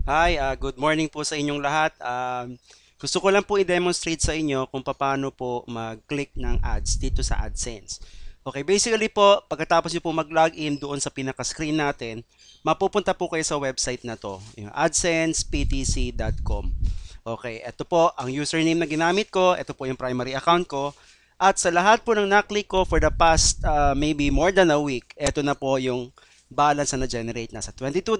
Hi, good morning po sa inyong lahat. Gusto ko lang po i-demonstrate sa inyo kung paano po mag-click ng ads dito sa AdSense. Okay, basically po, pagkatapos nyo po mag-login doon sa pinaka-screen natin, mapupunta po kayo sa website na to, yung adsense.ptc.com. Okay, ito po ang username na ginamit ko, ito po yung primary account ko, at sa lahat po ng na-click ko for the past maybe more than a week, ito na po yung balance na na-generate, nasa $22.40.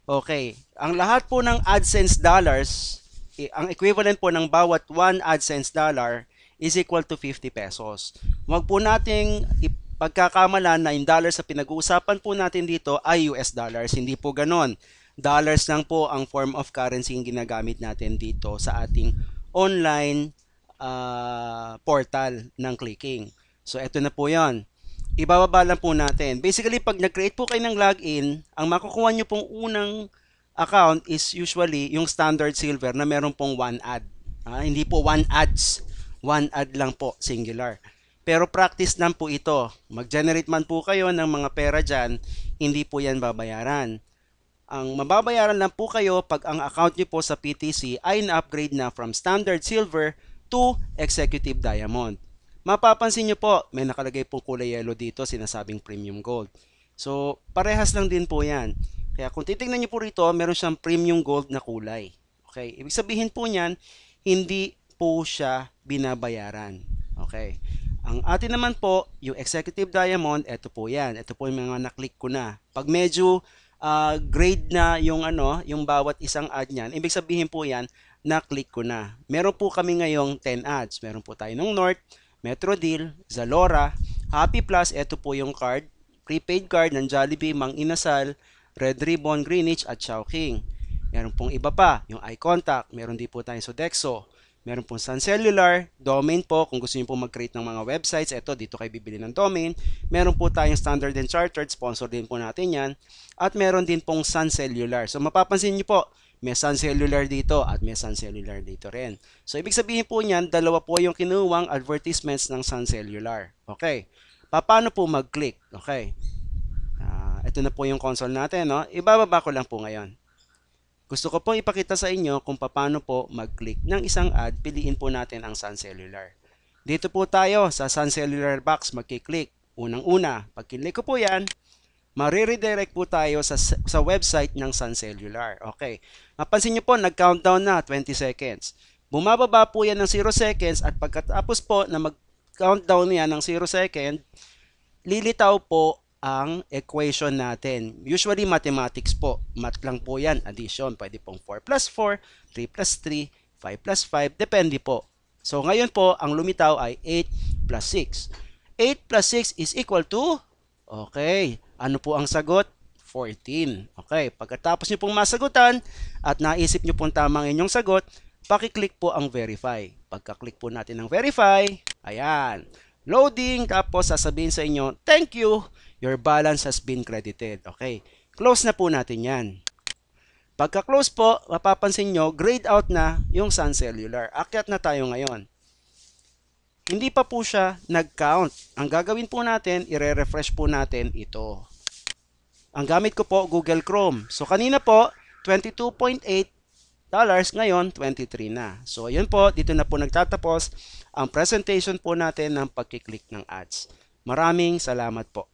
Okay, ang lahat po ng AdSense dollars, ang equivalent po ng bawat 1 AdSense dollar is equal to 50 pesos. Huwag po nating ipagkakamalan na yung dollars sa pinag-uusapan po natin dito ay US dollars. Hindi po ganon. Dollars lang po ang form of currency yung ginagamit natin dito sa ating online portal ng clicking. So, eto na po yon, ibababa lang po natin. Basically, pag nag-create po kayo ng login, ang makukuha nyo pong unang account is usually yung standard silver na meron pong one ad. Hindi po one ads. One ad lang po, singular. Pero practice lang po ito. Mag-generate man po kayo ng mga pera dyan, hindi po yan babayaran. Ang mababayaran lang po kayo pag ang account nyo po sa PTC ay na-upgrade na from standard silver to executive diamond. Mapapansin nyo po, may nakalagay pong kulay yellow dito, sinasabing premium gold. So, parehas lang din po yan. Kaya kung titingnan nyo po rito, meron siyang premium gold na kulay. Okay, ibig sabihin po niyan, hindi po siya binabayaran. Okay. Ang atin naman po, yung executive diamond, ito po yan. Ito po yung mga na-click ko na. Pag medyo grade na yung yung bawat isang ad niyan, ibig sabihin po yan, na-click ko na. Meron po kami ngayong 10 ads. Meron po tayo ng North, Metrodeal, Zalora, Happy Plus, ito po yung card, prepaid card ng Jollibee, Mang Inasal, Red Ribbon, Greenwich at Chowking. Meron pong iba pa, yung iContact, meron din po tayong Sodexo, meron pong Sun Cellular, domain po, kung gusto niyo po mag-create ng mga websites, ito, dito kayo bibili ng domain. Meron po tayong Standard and Chartered, sponsor din po natin yan. At meron din pong Sun Cellular. So mapapansin niyo po, may Sun Cellular dito at may Sun Cellular dito rin. So, ibig sabihin po niyan, dalawa po yung kinuwang advertisements ng Sun Cellular. Okay. Paano po mag-click? Okay. Ito na po yung console natin. No? Ibababa ko lang po ngayon. Gusto ko pong ipakita sa inyo kung paano po mag-click ng isang ad. Piliin po natin ang Sun Cellular. Dito po tayo sa Sun Cellular box magkiklik. Unang-una, pag kinlik ko po yan, mariredirect po tayo sa website ng Sun Cellular. Okay. Mapansin nyo po, nag-countdown na 20 seconds. Bumababa po yan ng 0 seconds at pagkatapos po na mag-countdown yan ng 0 second, lilitaw po ang equation natin. Usually mathematics po. Math lang po yan. Addition. Pwede pong 4 plus 4, 3 plus 3, 5 plus 5. Depende po. So ngayon po, ang lumitaw ay 8 plus 6. 8 plus 6 is equal to, okay, ano po ang sagot? 14. Okay, pagkatapos nyo pong masagutan at naisip nyo pong tamang inyong sagot, pakiclick po ang verify. Pagka-click po natin ng verify, ayan, loading, tapos sasabihin sa inyo, thank you, your balance has been credited. Okay, close na po natin yan. Pagka-close po, mapapansin nyo, grayed out na yung Sun Cellular. Akyat na tayo ngayon. Hindi pa po siya nag-count. Ang gagawin po natin, ire-refresh po natin ito. Ang gamit ko po, Google Chrome. So, kanina po, $22.8, ngayon, 23 na. So, ayun po, dito na po nagtatapos ang presentation po natin ng pagkiklik ng ads. Maraming salamat po.